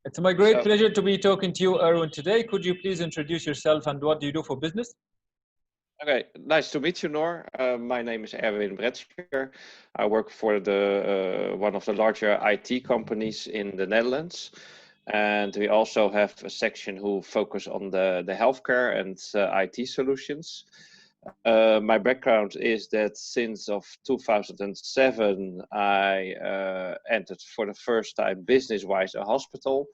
It's my great pleasure to be talking to you, Erwin, today. Could you please introduce yourself and what do you do for business? Okay, nice to meet you, Nour. My name is Erwin Bretscher. I work for one of the larger IT companies in the Netherlands. And we also have a section who focus on the healthcare and IT solutions. My background is that since of 2007, I entered for the first time business-wise a hospital,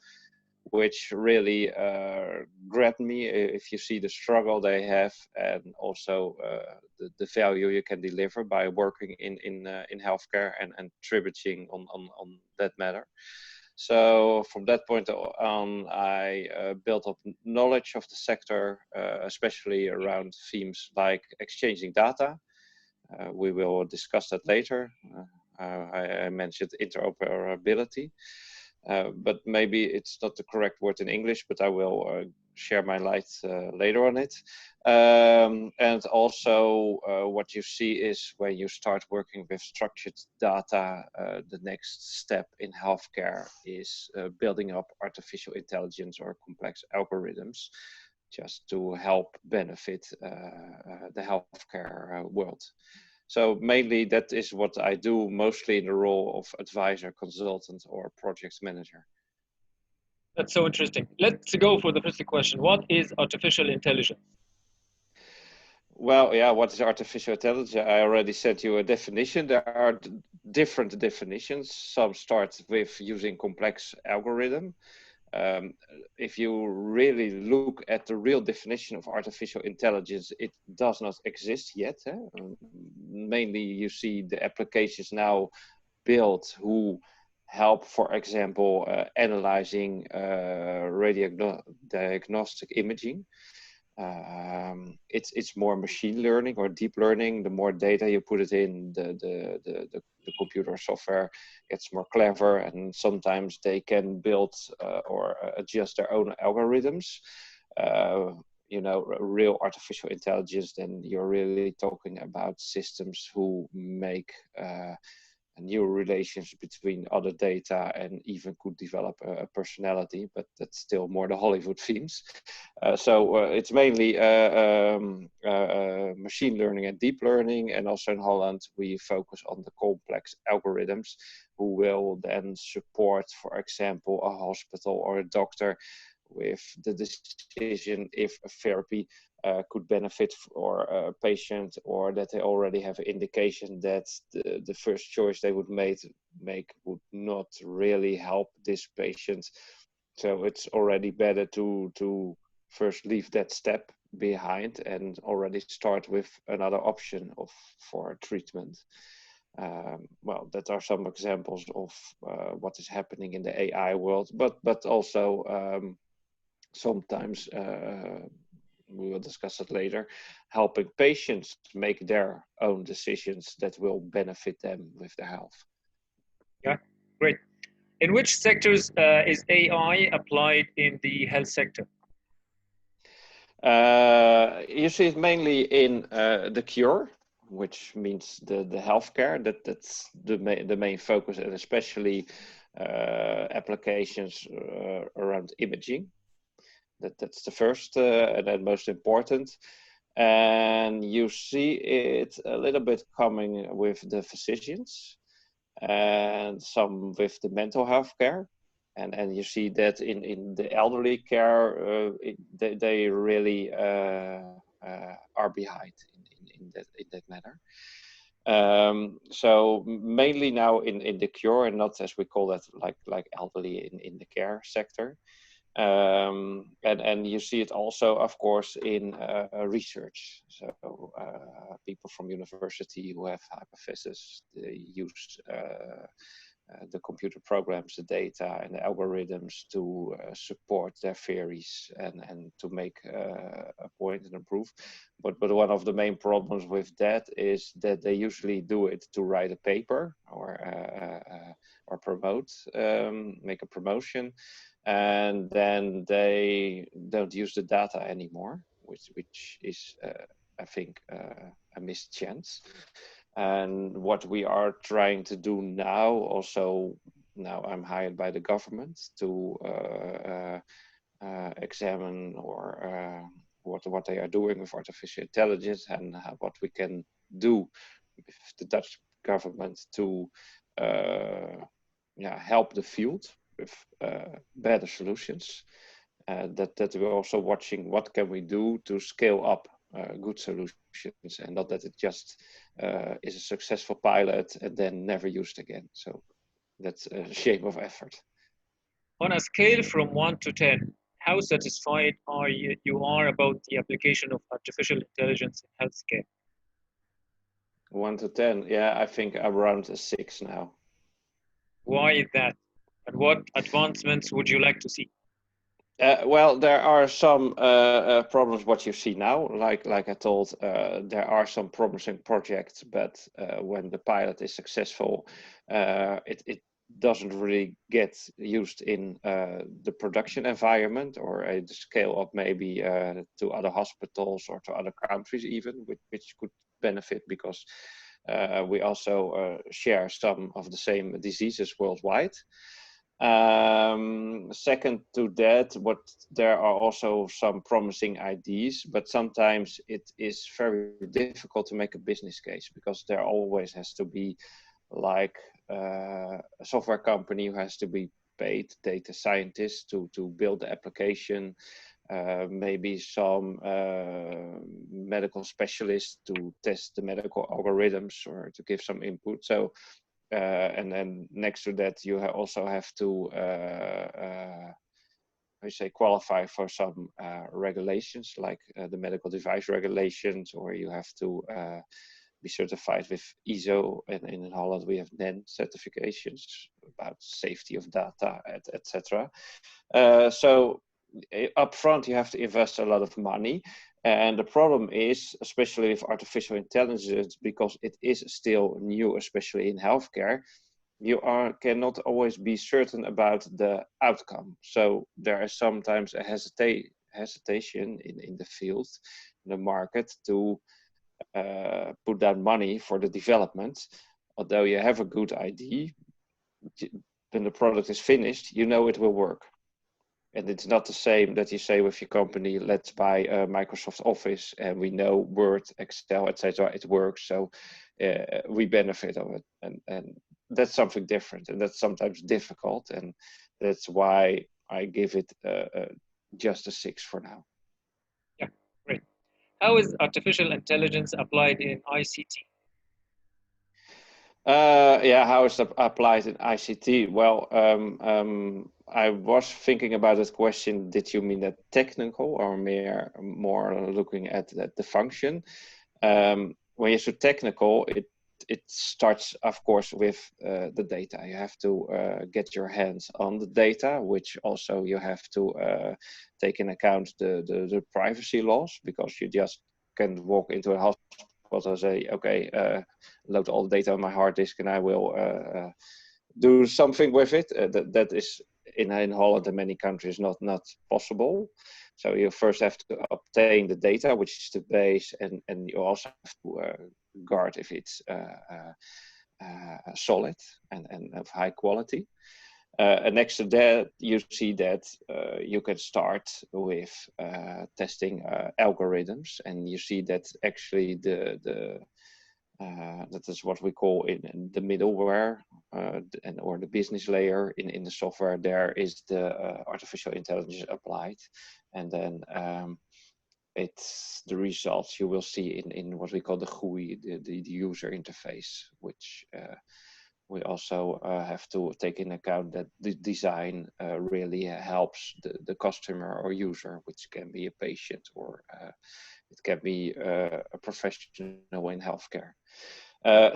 which really grabbed me if you see the struggle they have and also the value you can deliver by working in healthcare and tributing on that matter. So from that point on, I built up knowledge of the sector, especially around themes like exchanging data. We will discuss that later. I mentioned interoperability. But maybe it's not the correct word in English, but I will share my light later on it. And also what you see is when you start working with structured data, the next step in healthcare is building up artificial intelligence or complex algorithms just to help benefit the healthcare world. So mainly that is what I do, mostly in the role of advisor, consultant, or project manager. That's so interesting. Let's go for the first question. What is artificial intelligence? Well, yeah, what is artificial intelligence? I already sent you a definition. There are different definitions. Some start with using complex algorithm. If you really look at the real definition of artificial intelligence, it does not exist yet. Mainly you see the applications now built who help, for example, analyzing diagnostic imaging. It's more machine learning or deep learning. The more data you put it in, the computer software gets more clever, and sometimes they can build or adjust their own algorithms. You know, real artificial intelligence, then you're really talking about systems who make new relations between other data and even could develop a personality, but that's still more the Hollywood themes. So it's mainly machine learning and deep learning, and also in Holland we focus on the complex algorithms who will then support, for example, a hospital or a doctor with the decision if a therapy could benefit for a patient, or that they already have an indication that the first choice they would make would not really help this patient. So it's already better to first leave that step behind and already start with another option for treatment. Well, that are some examples of what is happening in the AI world, but also sometimes we will discuss it later, helping patients make their own decisions that will benefit them with their health. Yeah, great. In which sectors is AI applied in the health sector? You see it mainly in the cure, which means the healthcare. That's the main focus, and especially applications around imaging. That's the first and then most important. And you see it a little bit coming with the physicians and some with the mental health care. And you see that in the elderly care, they really are behind in that matter. So mainly now in the cure, and not as we call that like elderly in the care sector. And you see it also, of course, in research. So people from university who have hypotheses, they use the computer programs, the data and the algorithms to support their theories and to make a point and improve. But one of the main problems with that is that they usually do it to write a paper or promote, make a promotion. And then they don't use the data anymore, which is, I think, a missed chance. And what we are trying to do now, also now I'm hired by the government to examine or what they are doing with artificial intelligence and what we can do with the Dutch government to help the field with better solutions. That we're also watching what can we do to scale up good solutions, and not that it just is a successful pilot and then never used again. So that's a shame of effort. On a scale from 1 to 10, how satisfied are you are about the application of artificial intelligence in healthcare? 1 to 10, yeah, I think around a 6 now. Why that? And what advancements would you like to see? Well, there are some problems what you see now. Like I told, there are some promising projects, but when the pilot is successful, it doesn't really get used in the production environment, or the scale up maybe to other hospitals or to other countries even, which could benefit because we also share some of the same diseases worldwide. Second to that, there are also some promising ideas, but sometimes it is very difficult to make a business case because there always has to be like a software company who has to be paid, data scientists to build the application, maybe some medical specialists to test the medical algorithms or to give some input. So and then next to that, you also have to qualify for some regulations like the medical device regulations, or you have to be certified with ISO, and in Holland we have Negm certifications about safety of data, etc. So up front you have to invest a lot of money. And the problem is, especially with artificial intelligence, because it is still new, especially in healthcare, you cannot always be certain about the outcome. So there is sometimes a hesitation in the field, in the market, to put down money for the development. Although you have a good idea, when the product is finished, you know it will work. And it's not the same that you say with your company, let's buy Microsoft Office and we know Word, Excel, etc. It works, so we benefit of it. And that's something different, and that's sometimes difficult. And that's why I give it just a 6 for now. Yeah, great. How is artificial intelligence applied in ICT? How is that applied in ICT? Well, I was thinking about this question. Did you mean that technical or more looking at the function? When you're so technical, it starts, of course, with the data. You have to get your hands on the data, which also you have to take in account the privacy laws, because you just can't walk into a hospital and say, okay, load all the data on my hard disk and I will do something with it. That is in Holland and many countries not possible. So you first have to obtain the data, which is the base, and you also have to guard if it's solid and of high quality. And next to that, you see that you can start with testing algorithms, and you see that actually that is what we call in the middleware or the business layer in the software. There is the artificial intelligence applied, and then it's the results you will see in what we call the GUI, the user interface, which we also have to take in account that the design really helps the customer or user, which can be a patient or it can be a professional in healthcare.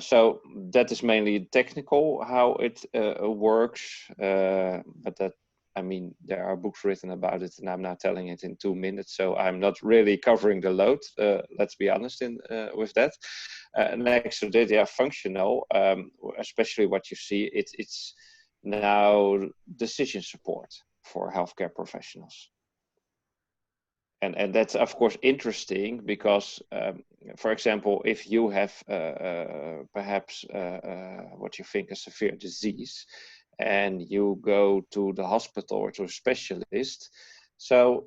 So that is mainly technical, how it works, but that, I mean, there are books written about it, and I'm now telling it in 2 minutes, so I'm not really covering the load. Let's be honest with that. Next to that, functional, especially what you see, it's now decision support for healthcare professionals. And that's of course interesting because, for example, if you have perhaps what you think a severe disease, and you go to the hospital or to a specialist. So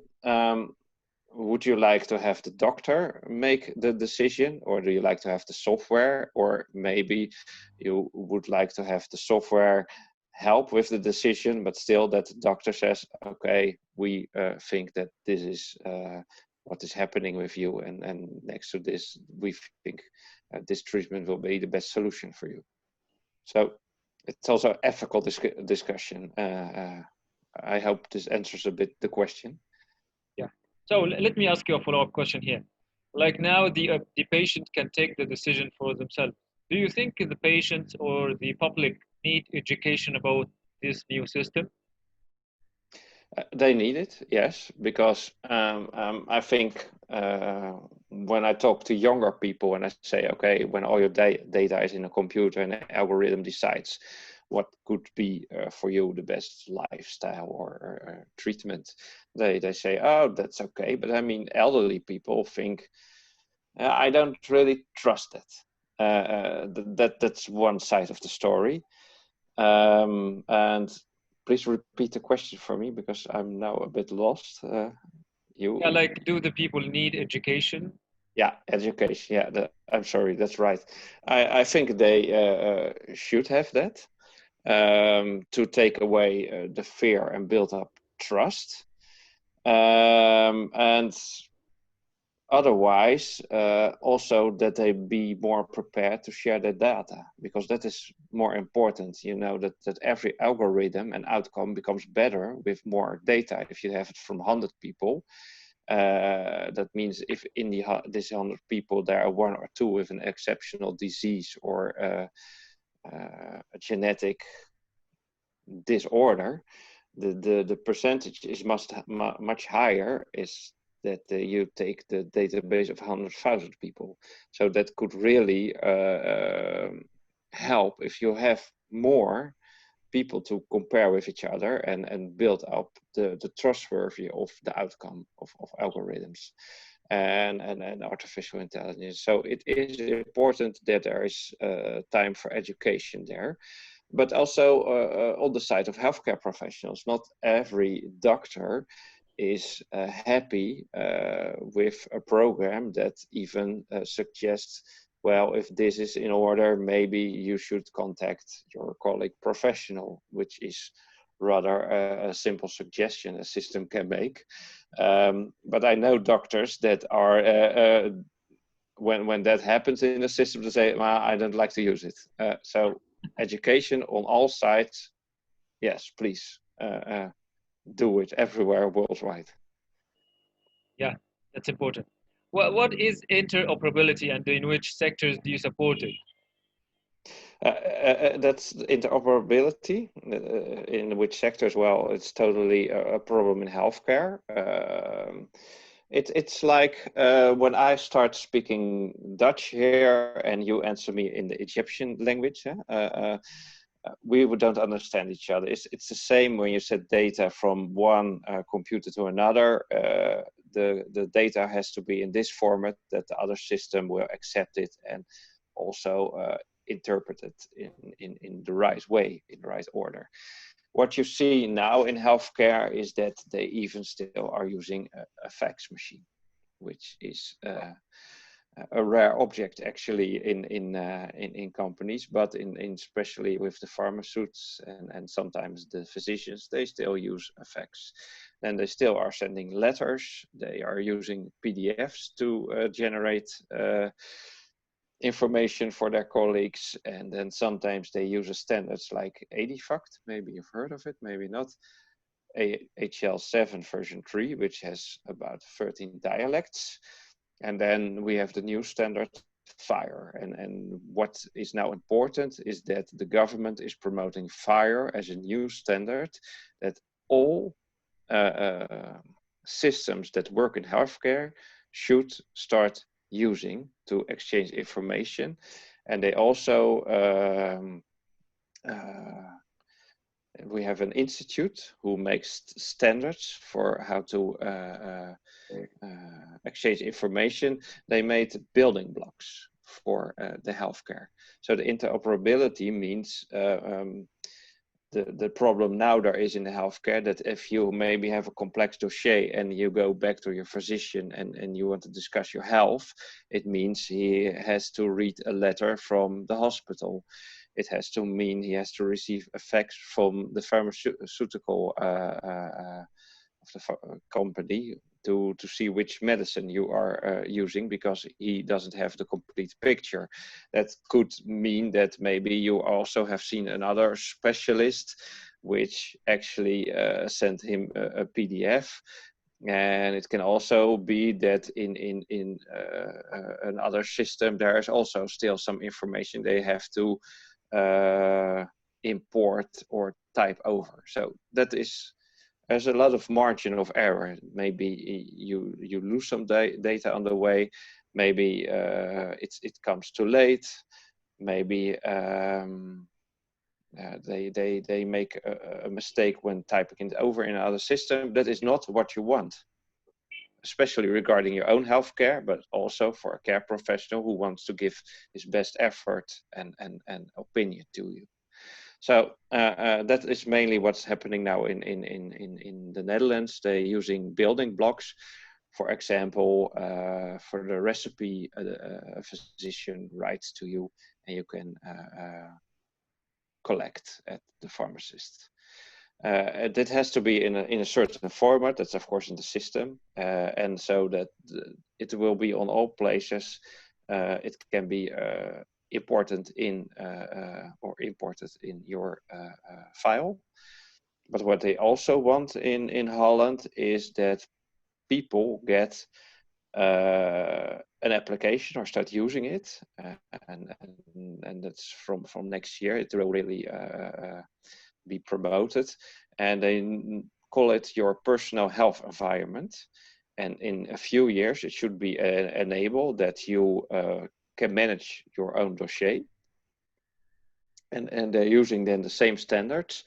would you like to have the doctor make the decision, or do you like to have the software? Or maybe you would like to have the software help with the decision, but still that the doctor says, okay, we think that this is what is happening with you, and next to this, we think this treatment will be the best solution for you. So it's also ethical discussion. I hope this answers a bit the question. Yeah. So let me ask you a follow-up question here. Like now, the patient can take the decision for themselves. Do you think the patient or the public need education about this new system? They need it, yes, because I think when I talk to younger people and I say, okay, when all your data is in a computer and an algorithm decides what could be for you the best lifestyle or treatment, they say, oh, that's okay. But I mean, elderly people think, I don't really trust it. That's one side of the story. And please repeat the question for me because I'm now a bit lost. Yeah, like do the people need education? Yeah, education. Yeah, I'm sorry, that's right. I think they should have that to take away the fear and build up trust. And otherwise, also that they be more prepared to share their data, because that is more important. You know, that every algorithm and outcome becomes better with more data. If you have it from 100 people, that means if in this 100 people there are one or two with an exceptional disease or a genetic disorder, the percentage is much higher is that you take the database of 100,000 people. So that could really help if you have more people to compare with each other and build up the trustworthy of the outcome of algorithms and artificial intelligence. So it is important that there is time for education there. But also on the side of healthcare professionals, not every doctor is happy with a program that even suggests, well, if this is in order, maybe you should contact your colleague professional, which is rather a simple suggestion a system can make. But I know doctors that are, when that happens in the system, they say, well, I don't like to use it. So education on all sides, yes, please do it everywhere worldwide. Yeah, that's important. What is interoperability and in which sectors do you support it? That's interoperability. In which sectors? Well, it's totally a problem in healthcare. It's like when I start speaking Dutch here and you answer me in the Egyptian language. We don't understand each other. It's the same when you set data from one computer to another. The data has to be in this format that the other system will accept it and also interpret it in the right way, in the right order. What you see now in healthcare is that they even still are using a fax machine, which is a rare object actually in companies, but in especially with the pharmaceutics and sometimes the physicians, they still use a fax. And they still are sending letters. They are using PDFs to generate information for their colleagues, and then sometimes they use a standards like EDIFACT. Maybe you've heard of it, maybe not. HL7 version 3, which has about 13 dialects. And then we have the new standard FHIR. And what is now important is that the government is promoting FHIR as a new standard that all systems that work in healthcare should start using to exchange information. And they also we have an institute who makes standards for how to exchange information. They made building blocks for the healthcare. So the interoperability means the problem now there is in the healthcare, that if you maybe have a complex dossier and you go back to your physician and you want to discuss your health, it means he has to read a letter from the hospital. It has to mean he has to receive a fax from the pharmaceutical of the company to see which medicine you are using, because he doesn't have the complete picture. That could mean that maybe you also have seen another specialist which actually sent him a PDF. And it can also be that in another system there is also still some information they have to import or type over. So that is, there's a lot of margin of error. Maybe you lose some data on the way. Maybe it comes too late. Maybe they make a mistake when typing it over in another system. That is not what you want, especially regarding your own healthcare, but also for a care professional who wants to give his best effort and opinion to you. So that is mainly what's happening now in the Netherlands. They're using building blocks. For example, for the recipe, a physician writes to you, and you can collect at the pharmacist. That has to be in a certain format. That's of course in the system, and so that it will be on all places. It can be important in or imported in your file. But what they also want in Holland is that people get an application or start using it, and that's from next year. It will really be promoted, and they call it your personal health environment. And in a few years, it should be enabled that you can manage your own dossier, and they're using then the same standards,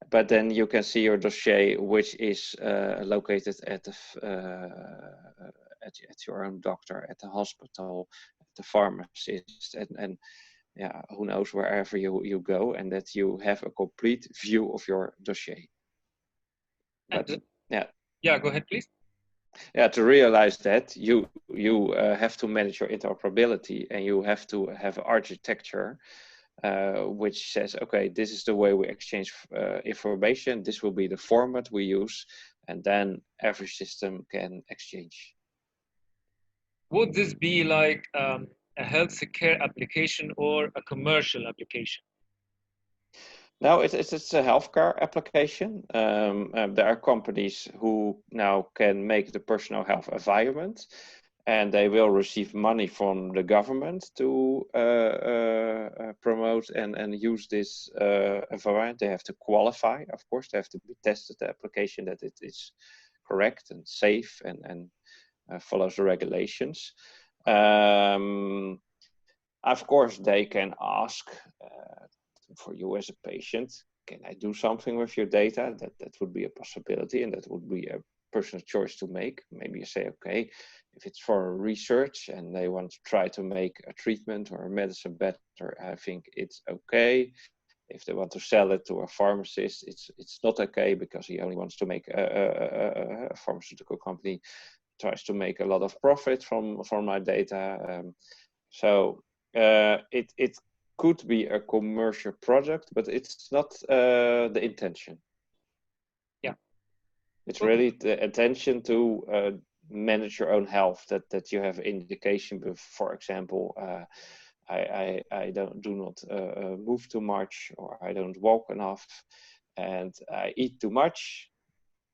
but then you can see your dossier which is located at the at your own doctor, at the hospital, at the pharmacist, and yeah, who knows, wherever you go, and that you have a complete view of your dossier. But yeah, go ahead, please. Yeah, to realize that you have to manage your interoperability, and you have to have architecture which says, okay, this is the way we exchange information, this will be the format we use, and then every system can exchange. Would this be like a healthcare application or a commercial application? No, it's a healthcare application. There are companies who now can make the personal health environment, and they will receive money from the government to promote and use this environment. They have to qualify, of course. They have to be tested, the application, that it is correct and safe and follows the regulations. Of course, they can ask for you as a patient, can I do something with your data? That would be a possibility, and that would be a personal choice to make. Maybe you say, okay, if it's for research and they want to try to make a treatment or a medicine better, I think it's okay. If they want to sell it to a pharmacist, it's not okay, because he only wants to make a pharmaceutical company tries to make a lot of profit from my data. So it could be a commercial product, but it's not the intention. Yeah, it's really the intention to manage your own health. That you have indication, for example, I do not move too much, or I don't walk enough, and I eat too much,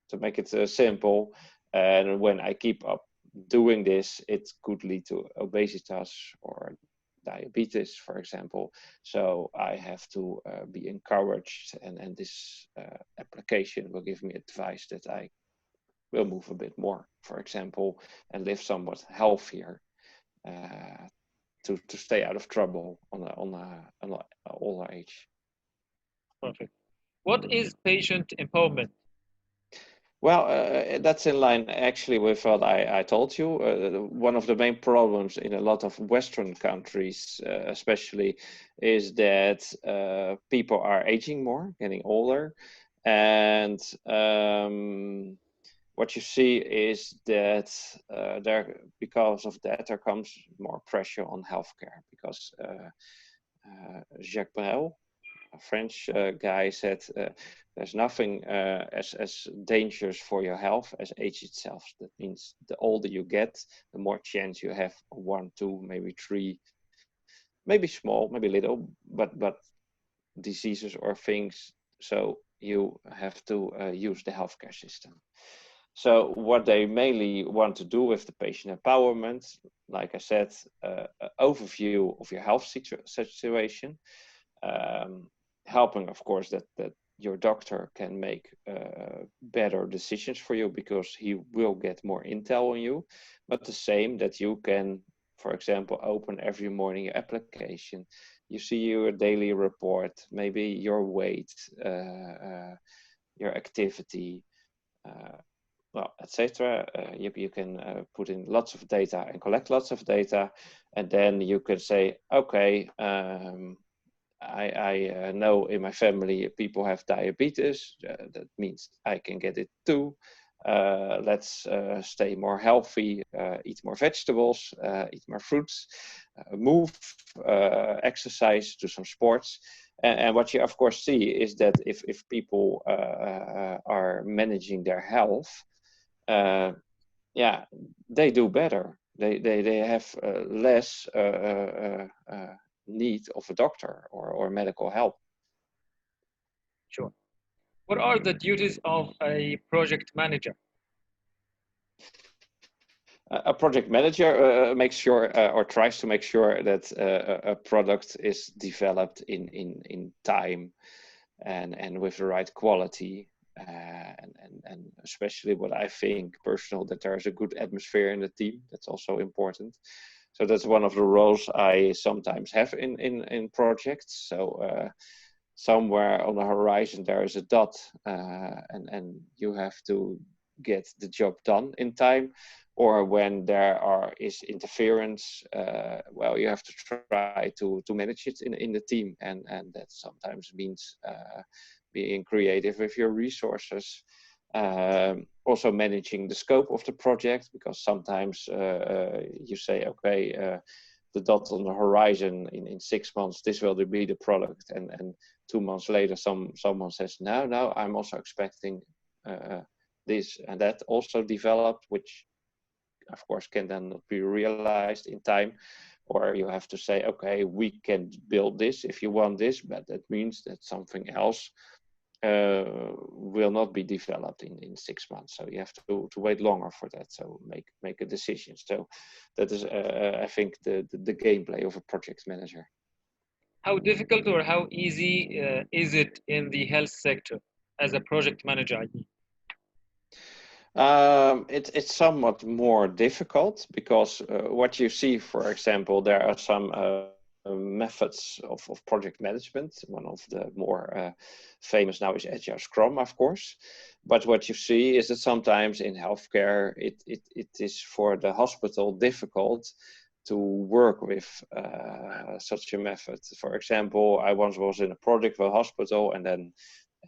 to make it simple. And when I keep up doing this, it could lead to obesity or diabetes, for example. So I have to be encouraged, and this application will give me advice that I will move a bit more, for example, and live somewhat healthier, to stay out of trouble on an older age. Perfect. What is patient empowerment? Well, that's in line actually with what I told you. One of the main problems in a lot of Western countries, especially, is that people are aging more, getting older, and what you see is that because of that, there comes more pressure on healthcare because Jacques Brel, a French guy, said there's nothing as dangerous for your health as age itself. That means the older you get, the more chance you have of one, two, maybe three, maybe small, maybe little, but diseases or things. So you have to use the healthcare system. So what they mainly want to do with the patient empowerment, like I said, overview of your health situation, helping, of course, that your doctor can make better decisions for you because he will get more intel on you, but the same that you can, for example, open every morning your application. You see your daily report, maybe your weight, your activity, well, etc. You can put in lots of data and collect lots of data, and then you can say, okay, I know in my family people have diabetes. That means I can get it too. Let's stay more healthy, eat more vegetables, eat more fruits, move, exercise, do some sports. And what you, of course, see is that if people are managing their health, yeah, they do better. They have less need of a doctor or medical help. Sure. What are the duties of a project manager? A project manager makes sure or tries to make sure that a product is developed in time and with the right quality. And especially what I think personal, that there's a good atmosphere in the team. That's also important. So that's one of the roles I sometimes have in projects. So somewhere on the horizon there is a dot, and you have to get the job done in time, or when is interference, well, you have to try to manage it in the team, and that sometimes means being creative with your resources. Also managing the scope of the project, because sometimes you say, okay, the dot on the horizon in 6 months, this will be the product, and 2 months later someone says, no, I'm also expecting this and that also developed, which of course can then not be realized in time. Or you have to say, okay, we can build this if you want this, but that means that something else will not be developed in 6 months. So you have to wait longer for that. So make a decision. So that is, I think, the gameplay of a project manager. How difficult or how easy is it in the health sector as a project manager? It's somewhat more difficult because what you see, for example, there are some methods of project management. One of the more famous now is Agile Scrum, of course. But what you see is that sometimes in healthcare, it is for the hospital difficult to work with such a method. For example, I once was in a project with a hospital, and then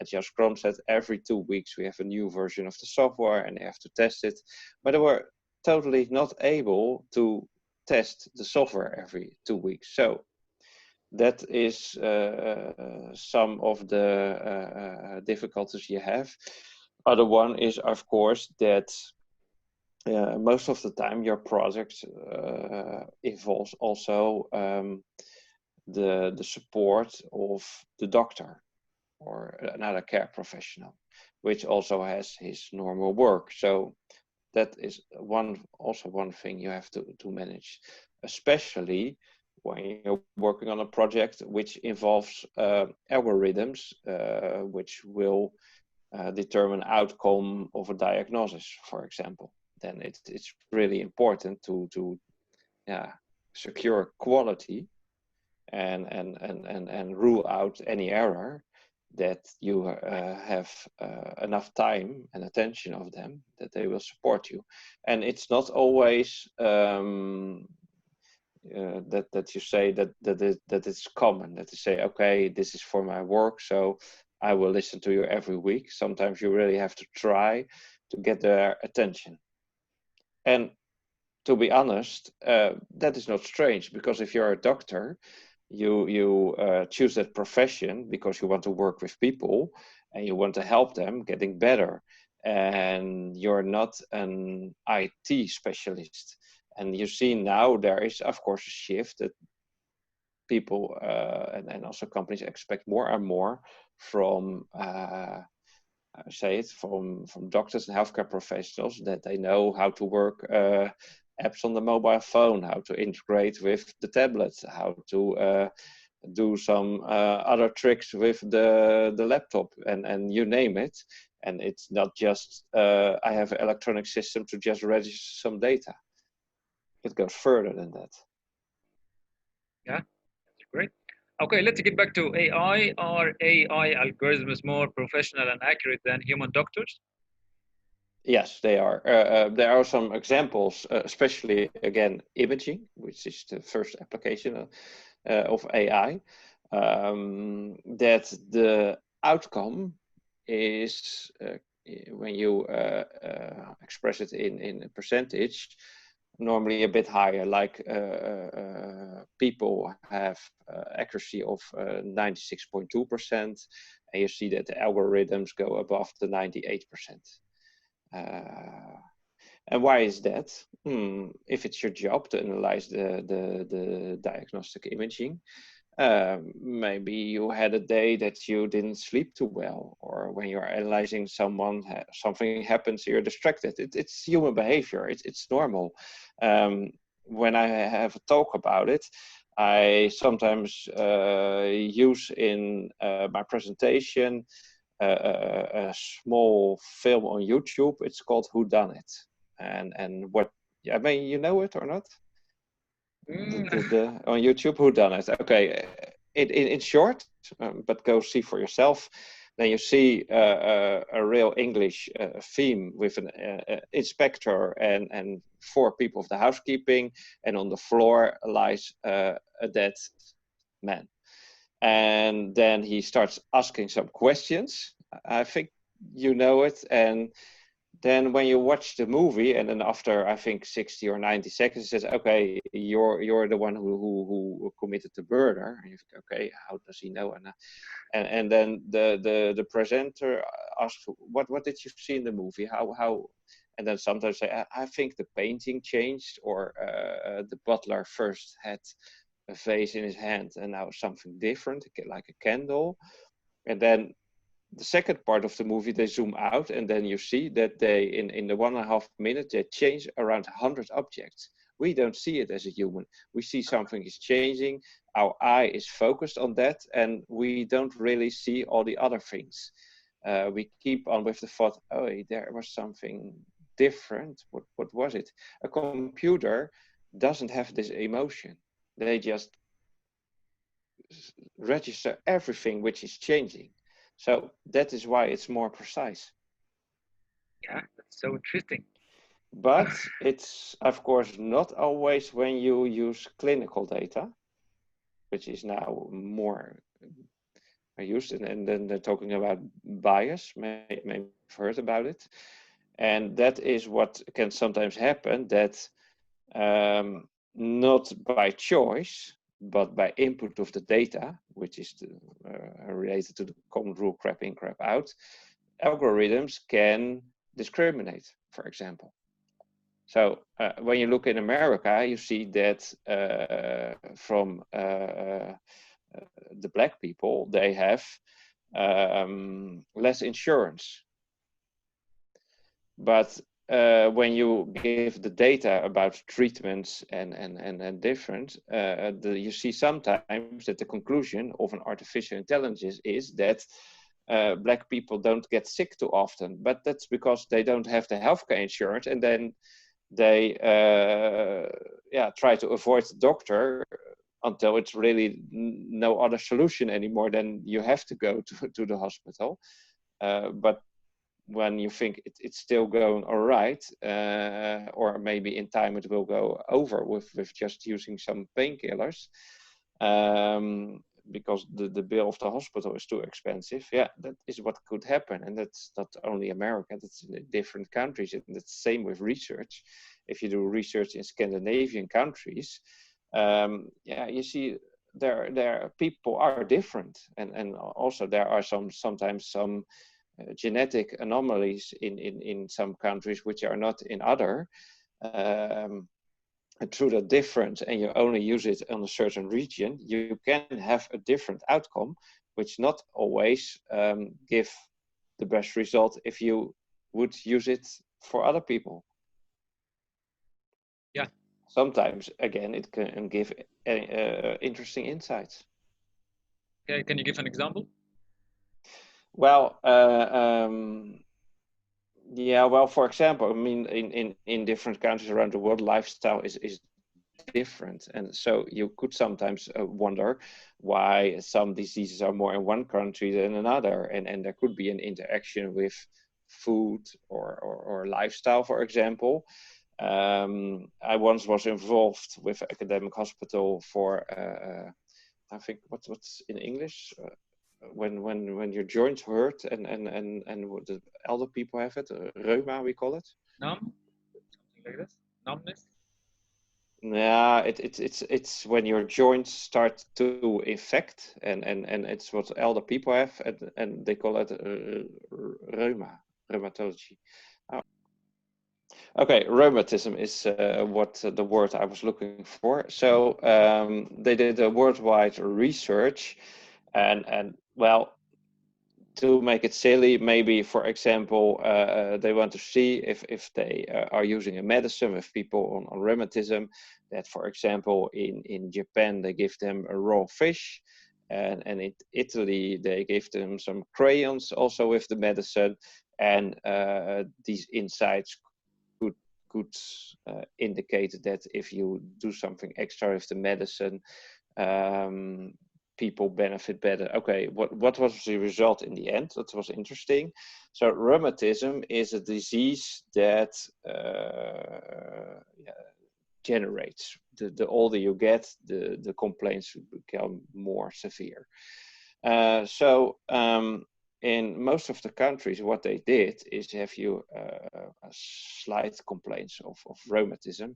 Agile Scrum said every 2 weeks we have a new version of the software and they have to test it. But they were totally not able to test the software every 2 weeks. So that is some of the difficulties you have. Other one is, of course, that most of the time your project involves also the support of the doctor or another care professional, which also has his normal work. So that is also one thing you have to manage, especially when you're working on a project which involves algorithms, which will determine outcome of a diagnosis, for example. Then it's really important to secure quality and rule out any error. that you have enough time and attention of them, that they will support you. And it's not always that you say that it's common, that you say, okay, this is for my work, so I will listen to you every week. Sometimes you really have to try to get their attention. And to be honest, that is not strange, because if you're a doctor, you choose that profession because you want to work with people and you want to help them getting better. And you're not an IT specialist. And you see now there is, of course, a shift that people and also companies expect more and more from from doctors and healthcare professionals, that they know how to work apps on the mobile phone, how to integrate with the tablets, how to do some other tricks with the laptop, and you name it. And it's not just I have an electronic system to just register some data. It goes further than that. Yeah, that's great. Okay, let's get back to AI. Are AI algorithms more professional and accurate than human doctors? Yes, they are. There are some examples, especially again imaging, which is the first application of AI, that the outcome is when you express it in a percentage, normally a bit higher. Like people have accuracy of 96.2%, and you see that the algorithms go above the 98%. And why is that? If it's your job to analyze the diagnostic imaging, maybe you had a day that you didn't sleep too well, or when you're analyzing someone, something happens, you're distracted. It's human behavior. It's normal. When I have a talk about it, I sometimes use in my presentation a small film on YouTube. It's called Who Done It, and what, I mean, you know it or not? On YouTube, Who Done It? Okay, in short, but go see for yourself. Then you see a real English theme with an inspector and 4 people of the housekeeping, and on the floor lies a dead man. And then he starts asking some questions. I think you know it. And then when you watch the movie, and then after I think 60 or 90 seconds, he says, "Okay, you're the one who committed the murder." And you think, "Okay, how does he know?" And then the presenter asks, "What did you see in the movie? How?" And then sometimes say, "I think the painting changed, or the butler first had a vase in his hand and now something different, like a candle." And then the second part of the movie, they zoom out, and then you see that they, in the 1.5 minutes, they change around 100 objects. We don't see it as a human. We see something is changing. Our eye is focused on that, and we don't really see all the other things. We keep on with the thought, oh, there was something different. What was it? A computer doesn't have this emotion. They just register everything which is changing. So that is why it's more precise. Yeah, that's so interesting. But it's, of course, not always when you use clinical data, which is now more used. And then they're talking about bias, maybe you've heard about it. And that is what can sometimes happen, that not by choice, but by input of the data, which is related to the common rule crap in, crap out, algorithms can discriminate, for example. So when you look in America, you see that from the black people, they have less insurance. But when you give the data about treatments and different, you see sometimes that the conclusion of an artificial intelligence is that black people don't get sick too often. But that's because they don't have the healthcare insurance, and then they try to avoid the doctor until it's really no other solution anymore, then you have to go to the hospital. But when you think it's still going all right, or maybe in time it will go over with just using some painkillers, because the bill of the hospital is too expensive. Yeah, that is what could happen. And that's not only America, that's in different countries. And it's the same with research. If you do research in Scandinavian countries, yeah, you see there people are different. And also there are sometimes some genetic anomalies in some countries which are not in other. And through that difference, and you only use it on a certain region, you can have a different outcome, which not always give the best result if you would use it for other people. Yeah. Sometimes, again, it can give interesting insights. Okay, can you give an example? Well, yeah, well, for example, I mean, in different countries around the world, lifestyle is different. And so you could sometimes wonder why some diseases are more in one country than another. And there could be an interaction with food or lifestyle, for example. I once was involved with academic hospital for, I think, what's in English? When your joints hurt and the elder people have it, reuma, we call it. Numb, something like this. Numbness. Yeah, it's when your joints start to infect, and it's what elder people have, and they call it rheumatology. Oh. Okay, rheumatism is what the word I was looking for. So they did a worldwide research, and well, to make it silly, maybe, for example, they want to see if they are using a medicine with people on rheumatism, that, for example, in Japan, they give them a raw fish, and in Italy, they give them some crayons also with the medicine, and these insights could indicate that if you do something extra with the medicine, people benefit better. Okay, what was the result in the end? That was interesting. So rheumatism is a disease that generates. The older you get, the complaints become more severe. In most of the countries, what they did is have you slight complaints of rheumatism.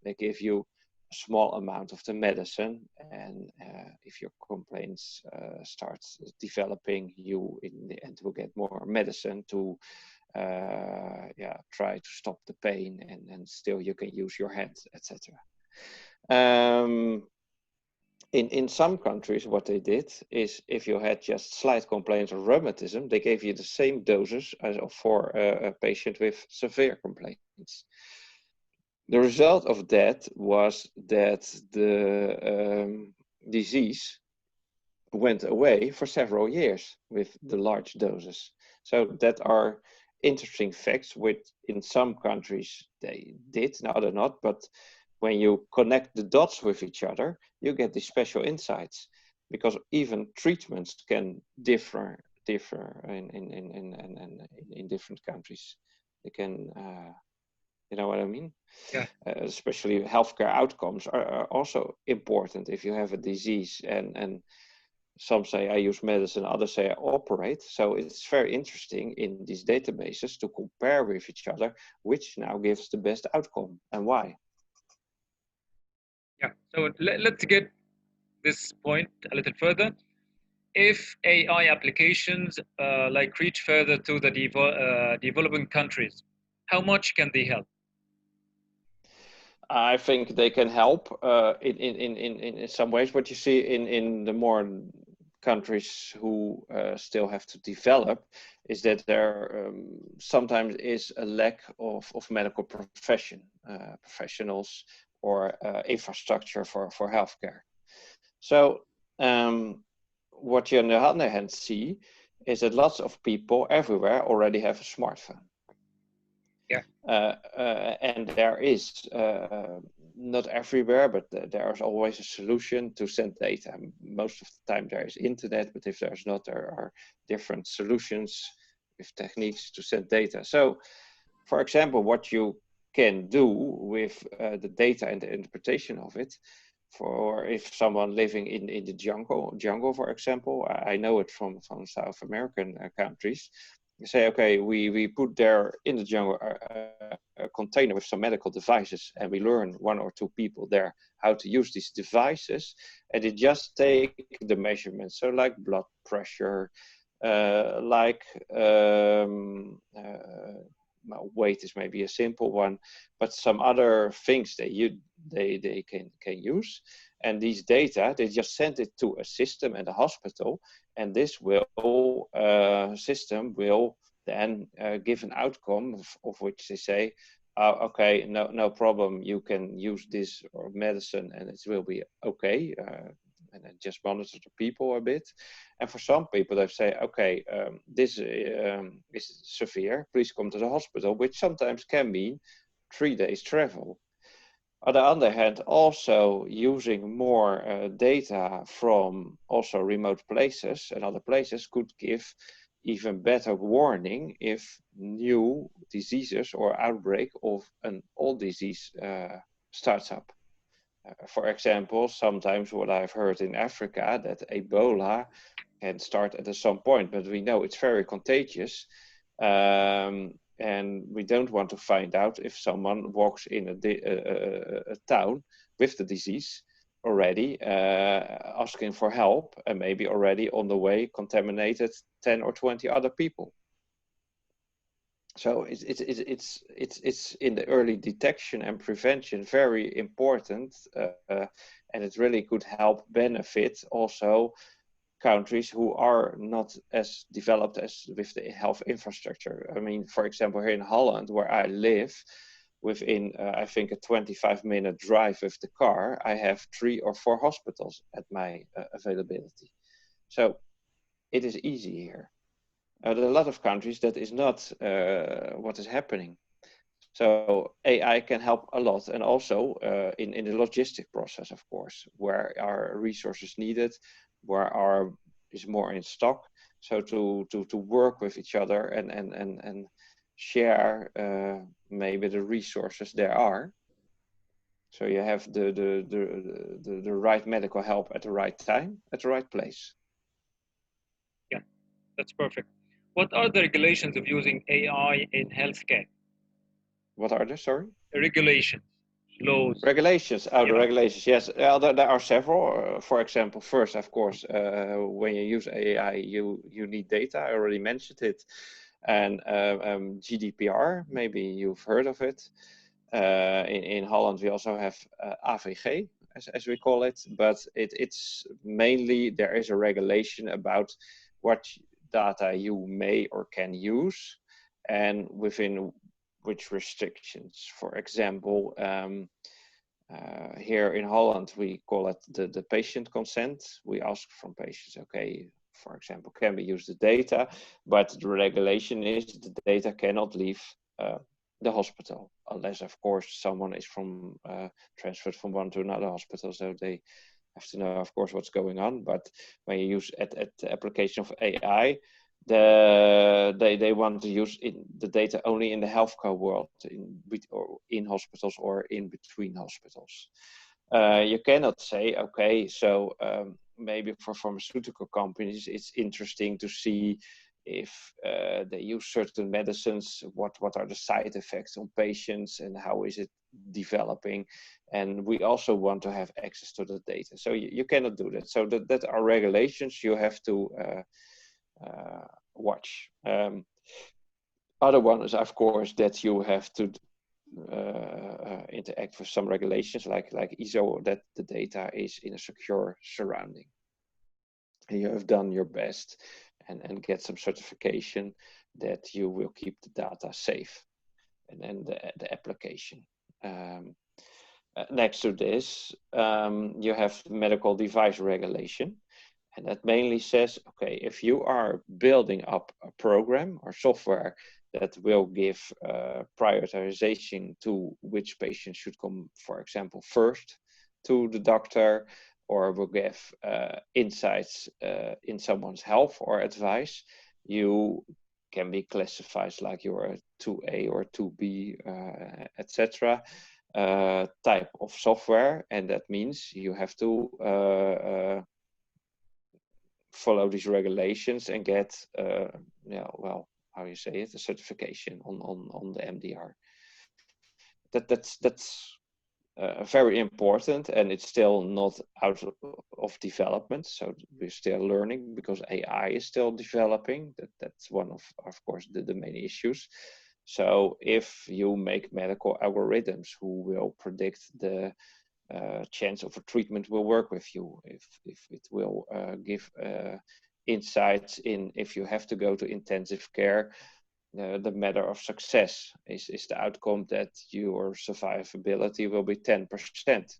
They give you a small amount of the medicine, and if your complaints start developing, you in the end will get more medicine to try to stop the pain, and still you can use your hands, etc. In some countries, what they did is, if you had just slight complaints of rheumatism, they gave you the same doses as for a patient with severe complaints. The result of that was that the disease went away for several years with the large doses. So that are interesting facts, which in some countries they did, in other not, but when you connect the dots with each other, you get these special insights, because even treatments can differ in different countries. They can, you know what I mean? Yeah. Especially healthcare outcomes are also important. If you have a disease, and some say I use medicine, others say I operate. So it's very interesting in these databases to compare with each other, which now gives the best outcome and why. Yeah. So let's get this point a little further. If AI applications like reach further to the developing countries, how much can they help? I think they can help in some ways. What you see in the more countries who still have to develop is that there sometimes is a lack of medical professionals or infrastructure for healthcare. So what you on the other hand see is that lots of people everywhere already have a smartphone. Yeah. And there is not everywhere, but there is always a solution to send data. Most of the time there is internet, but if there's not, there are different solutions with techniques to send data. So, for example, what you can do with the data and the interpretation of it, for if someone living in the jungle, for example, I know it from South American countries. You say, okay, we put there in the jungle a container with some medical devices, and we learn 1 or 2 people there how to use these devices, and they just take the measurements. So like blood pressure, like weight is maybe a simple one, but some other things they can use. And these data, they just send it to a system and a hospital, and this will system will then give an outcome of which they say, okay, no problem, you can use this or medicine and it will be okay. And then just monitor the people a bit. And for some people, they say, okay, this is severe, please come to the hospital, which sometimes can mean 3 days travel. On the other hand, also using more data from also remote places and other places could give even better warning if new diseases or outbreak of an old disease starts up. For example, sometimes what I've heard in Africa, that Ebola can start at some point, but we know it's very contagious. And we don't want to find out if someone walks in a town with the disease already, asking for help, and maybe already on the way contaminated 10 or 20 other people. So it's in the early detection and prevention very important, and it really could help benefit also countries who are not as developed as with the health infrastructure. I mean, for example, here in Holland, where I live, within I think a 25-minute drive with the car, I have 3 or 4 hospitals at my availability. So it is easy here. There are a lot of countries that is not what is happening. So AI can help a lot, and also in the logistic process, of course, where are resources needed, where is more in stock. So to work with each other and share maybe the resources there are. So you have the right medical help at the right time, at the right place. Yeah, that's perfect. What are the regulations of using AI in healthcare? What are there, sorry? Regulations, laws. Regulations, the regulations, yes. There are several. For example, first, of course, when you use AI, you need data. I already mentioned it. And GDPR, maybe you've heard of it. In Holland, we also have AVG, as we call it. But it's mainly, there is a regulation about what data you may or can use, and within which restrictions. For example, here in Holland, we call it the patient consent. We ask from patients, okay, for example, can we use the data? But the regulation is the data cannot leave the hospital, unless, of course, someone is transferred from one to another hospital, so they have to know, of course, what's going on. But when you use at the application of AI, they want to use the data only in the healthcare world, in hospitals or in between hospitals. You cannot say, okay, so maybe for pharmaceutical companies, it's interesting to see if they use certain medicines, what are the side effects on patients and how is it developing. And we also want to have access to the data. So you cannot do that. So that are regulations you have to watch. Other one is, of course, that you have to interact with some regulations like ISO, that the data is in a secure surrounding. And you have done your best and get some certification that you will keep the data safe, and then the application. Next to this, you have medical device regulation. And that mainly says, okay, if you are building up a program or software that will give prioritization to which patient should come, for example, first to the doctor, or will give insights in someone's health or advice. You can be classified like you're a 2A or 2B, etc. Type of software, and that means you have to follow these regulations and get, well, how you say it, a certification on the MDR. That's very important, and it's still not out of development. So we're still learning because AI is still developing. That's one of course, the main issues. So if you make medical algorithms who will predict the chance of a treatment will work with you, if it will give insights in if you have to go to intensive care, the matter of success is the outcome that your survivability will be 10%.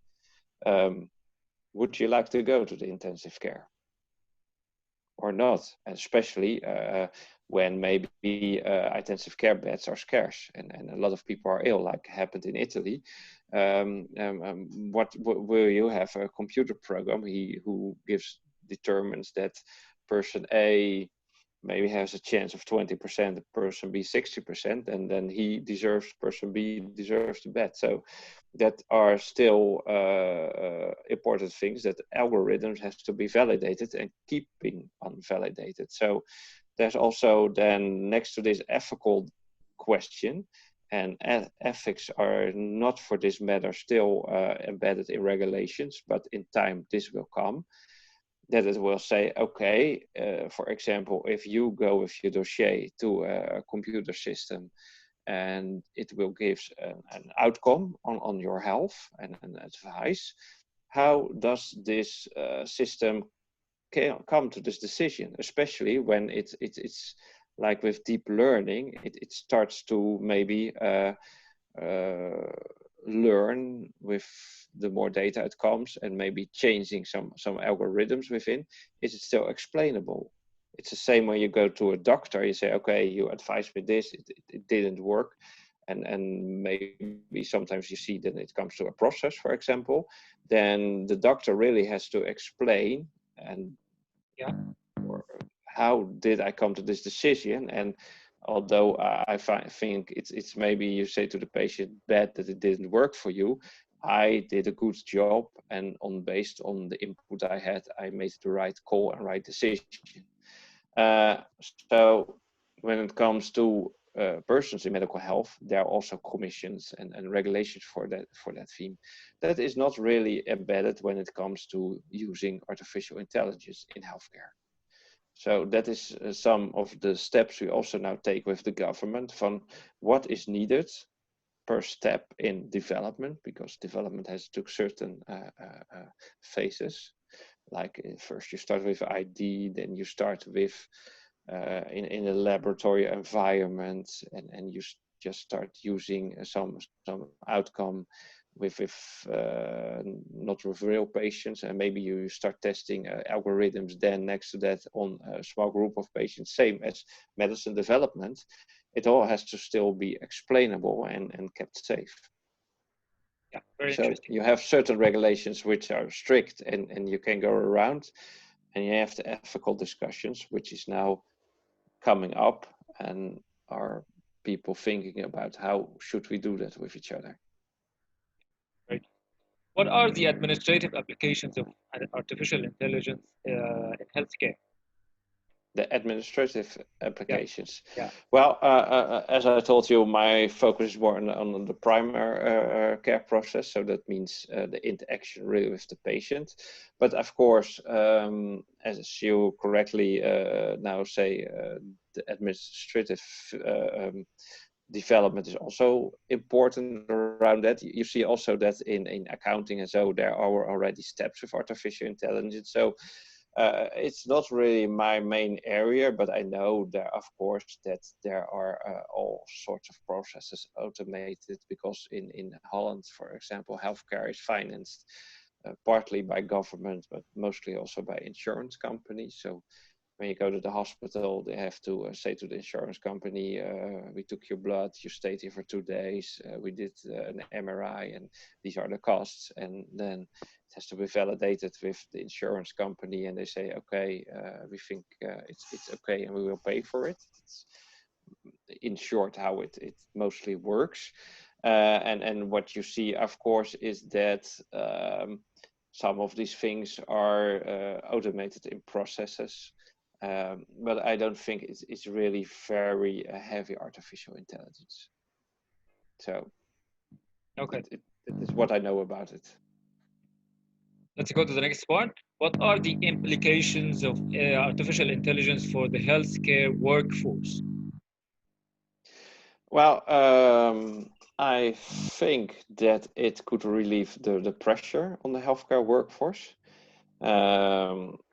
Would you like to go to the intensive care or not? And especially when maybe intensive care beds are scarce and a lot of people are ill, like happened in Italy. What will you have a computer program who determines that person A maybe has a chance of 20%, the person B 60%, and then person B deserves the bed. So that are still important things that algorithms has to be validated and keeping unvalidated. So there's also then next to this ethical question, and ethics are not for this matter still embedded in regulations, but in time this will come, that it will say, okay, for example, if you go with your dossier to a computer system and it will give an outcome on your health and an advice, how does this system come to this decision, especially when it's like with deep learning, it starts to maybe learn with the more data it comes and maybe changing some algorithms within. Is it still explainable? It's the same when you go to a doctor, you say, okay, you advised me this, it didn't work. And maybe sometimes you see that it comes to a process, for example, then the doctor really has to explain and how did I come to this decision? And although I think it's maybe you say to the patient bad that it didn't work for you, I did a good job, and based on the input I had, I made the right call and right decision. So when it comes to persons in medical health, there are also commissions and regulations for that theme. That is not really embedded when it comes to using artificial intelligence in healthcare. So that is some of the steps we also now take with the government from what is needed per step in development, because development has took certain phases. Like first you start with ID, then you start with in a laboratory environment, and you just start using some outcome with not with real patients, and maybe you start testing algorithms then next to that on a small group of patients, same as medicine development. It all has to still be explainable and kept safe. Yeah, very so interesting. You have certain regulations which are strict and you can go around, and you have the ethical discussions, which is now coming up, and are people thinking about how should we do that with each other. Right. What are the administrative applications of artificial intelligence in healthcare? The administrative applications. Yeah. Well, as I told you, my focus is more on the primary care process. So that means the interaction really with the patient. But of course, as you correctly now say, the administrative development is also important around that. You see also that in accounting and so there are already steps with artificial intelligence. So it's not really my main area, but I know there, of course, that there are all sorts of processes automated, because in Holland, for example, healthcare is financed partly by government, but mostly also by insurance companies. So when you go to the hospital, they have to say to the insurance company, we took your blood, you stayed here for 2 days, we did an MRI, and these are the costs. And then it has to be validated with the insurance company, and they say, okay, we think it's okay, and we will pay for it. It's, in short, how it mostly works. And what you see, of course, is that some of these things are automated in processes. But I don't think it's really very heavy artificial intelligence. So Okay. it is what I know about it. Let's go to the next part. What are the implications of artificial intelligence for the healthcare workforce? Well, I think that it could relieve the pressure on the healthcare workforce.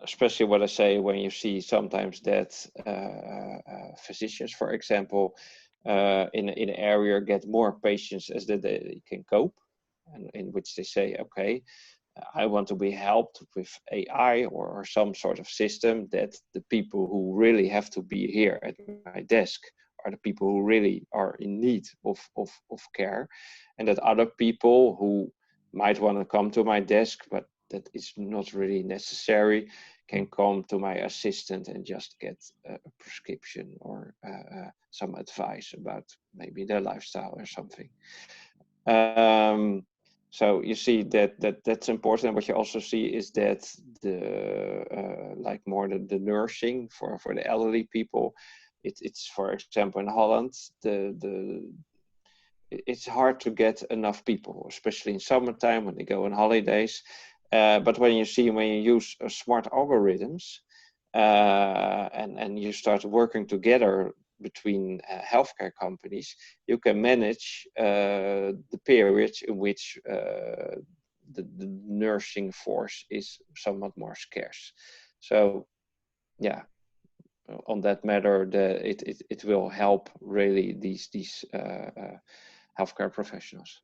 Especially what I say when you see sometimes that physicians, for example, in an area get more patients as they can cope, and in which they say, okay, I want to be helped with AI or some sort of system that the people who really have to be here at my desk are the people who really are in need of care, and that other people who might want to come to my desk, but that is not really necessary, can come to my assistant and just get a prescription or some advice about maybe their lifestyle or something. So you see that's important. And what you also see is that the like more the nursing for the elderly people, it's for example in Holland, it's hard to get enough people, especially in summertime when they go on holidays. But when you use smart algorithms and you start working together between healthcare companies, you can manage the periods in which the nursing force is somewhat more scarce. So, yeah, on that matter, it will help really these healthcare professionals.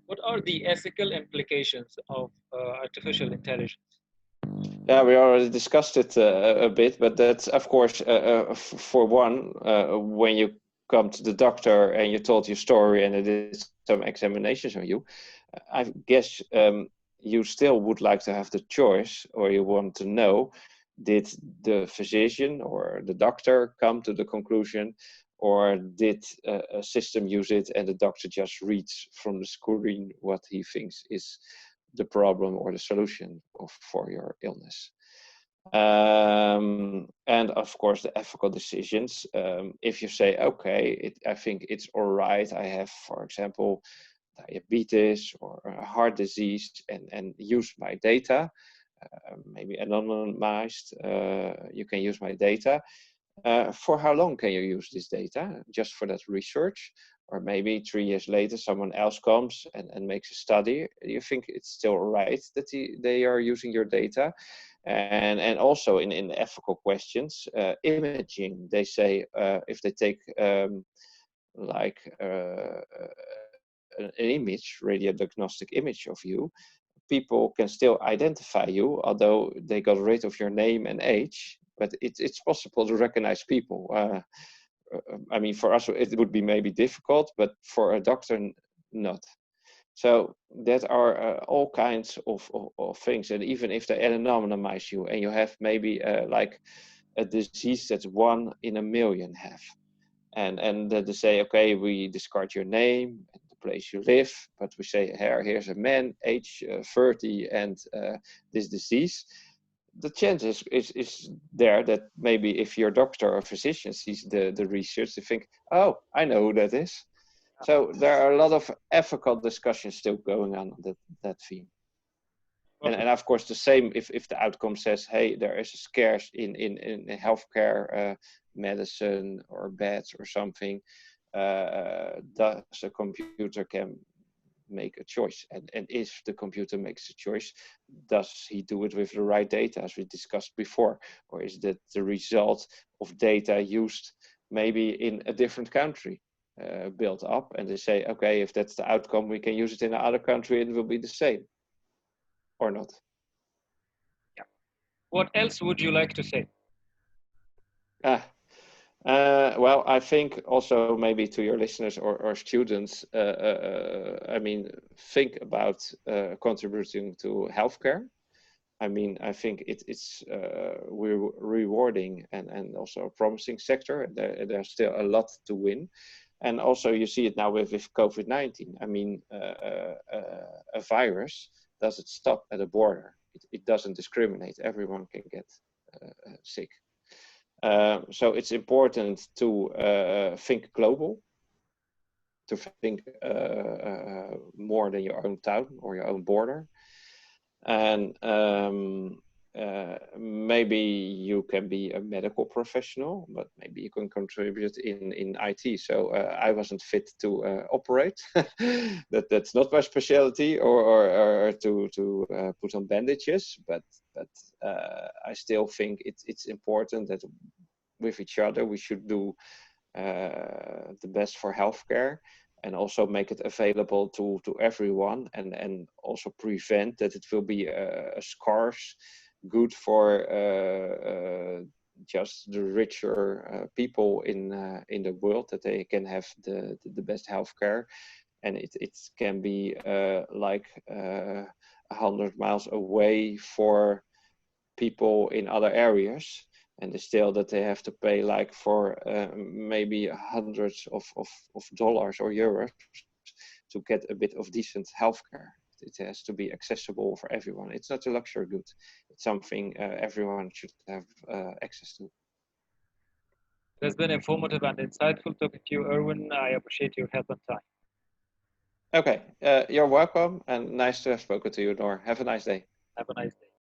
What are the ethical implications of artificial intelligence? Yeah, we already discussed it a bit, but that's of course for one, when you come to the doctor and you told your story and they did some examinations on you, I guess you still would like to have the choice, or you want to know, did the physician or the doctor come to the conclusion, or did a system use it and the doctor just reads from the screen what he thinks is the problem or the solution for your illness. And of course the ethical decisions. If you say, okay, I think it's all right, I have, for example, diabetes or a heart disease, and use my data, maybe anonymized, you can use my data. For how long can you use this data? Just for that research? Or maybe 3 years later, someone else comes and makes a study. You think it's still right that they are using your data? And also in ethical questions, imaging, they say if they take like an image, radiodiagnostic image of you, people can still identify you, although they got rid of your name and age, but it's possible to recognize people. I mean, for us, it would be maybe difficult, but for a doctor, not. So that are all kinds of things. And even if they anonymize you and you have maybe like a disease that's 1 in a million have, and they say, okay, we discard your name and the place you live, but we say, here's a man, age 30, and this disease. The chance is there that maybe if your doctor or physician sees the research, they think, oh, I know who that is. So there are a lot of ethical discussions still going on that theme. And of course, the same if the outcome says, hey, there is a scarce in healthcare, medicine or beds or something, thus a computer can make a choice. And if the computer makes a choice, does he do it with the right data, as we discussed before? Or is that the result of data used maybe in a different country? Built up, and they say, okay, if that's the outcome, we can use it in another country, it will be the same, or not. Yeah. What else would you like to say? Well, I think also maybe to your listeners or students, I mean, think about contributing to healthcare. I mean, I think it's rewarding and also a promising sector. There's still a lot to win. And also you see it now with COVID-19. I mean, a virus doesn't stop at a border. It doesn't discriminate. Everyone can get sick. So it's important to think global, to think more than your own town or your own border. And maybe you can be a medical professional, but maybe you can contribute in IT. So I wasn't fit to operate. That's not my specialty, or to put on bandages. But I still think it's important that with each other we should do the best for healthcare, and also make it available to everyone, and also prevent that it will be a scarce good for just the richer people in the world, that they can have the best healthcare, and it can be like 100 miles away for people in other areas, and still that they have to pay like for maybe hundreds of dollars or euros to get a bit of decent healthcare. It has to be accessible for everyone. It's not a luxury good. It's something everyone should have access to. It has been informative and insightful talking to you, Erwin. I appreciate your help and time. Okay, you're welcome, and nice to have spoken to you, Nour. Have a nice day.